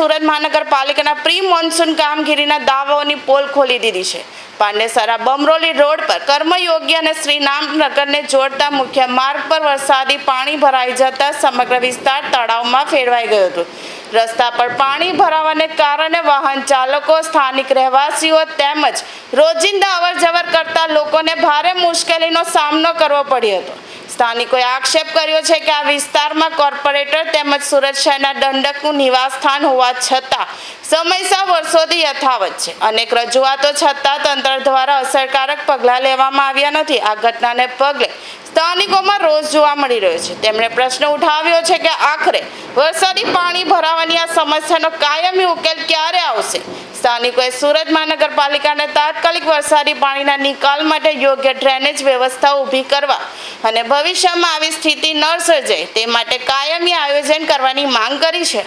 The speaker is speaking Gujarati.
સુરત મહાનગરપાલિકાના પ્રી મોન્સૂન કામગીરીના દાવાઓની પોલ ખોલી દીધી છે। પાંડેસરા બમરોલી રોડ પર કર્મયોગી અને શ્રીનામનગરને જોડતા મુખ્ય માર્ગ પર વરસાદી પાણી ભરાઈ જતા સમગ્ર વિસ્તાર તળાવમાં ફેરવાઈ ગયો હતો। રસ્તા પર પાણી ભરાવાને કારણે વાહન ચાલકો, સ્થાનિક રહેવાસીઓ તેમજ રોજિંદા અવરજવર કરતા લોકોને ભારે મુશ્કેલીનો સામનો કરવો પડ્યો હતો। સ્થાનિકોએ આક્ષેપ કર્યો છે કે આ વિસ્તારમાં કોર્પોરેટર તેમજ સુરત શહેરના દંડકનું નિવાસસ્થાન હોવા છતાં સમસ્યા વર્ષોથી યથાવત છે। અનેક રજૂઆતો છતાં તંત્ર દ્વારા અસરકારક પગલાં લેવામાં આવ્યા નથી। આ ઘટનાને પગલે સ્થાનિકોમાં રોષ જોવા મળી રહ્યો છે। તેમણે પ્રશ્ન ઉઠાવ્યો છે કે આખરે વરસાદી પાણી ભરાવાની આ સમસ્યાનો કાયમી ઉકેલ ક્યારે આવશે। સ્થાનિકોએ સુરત મહાનગરપાલિકાને તાત્કાલિક વરસાદી પાણીના નિકાલ માટે યોગ્ય ડ્રેનેજ વ્યવસ્થા ઊભી કરવા અને ભવિષ્યમાં આવી સ્થિતિ ન સર્જાય તે માટે કાયમી આયોજન કરવાની માંગ કરી છે।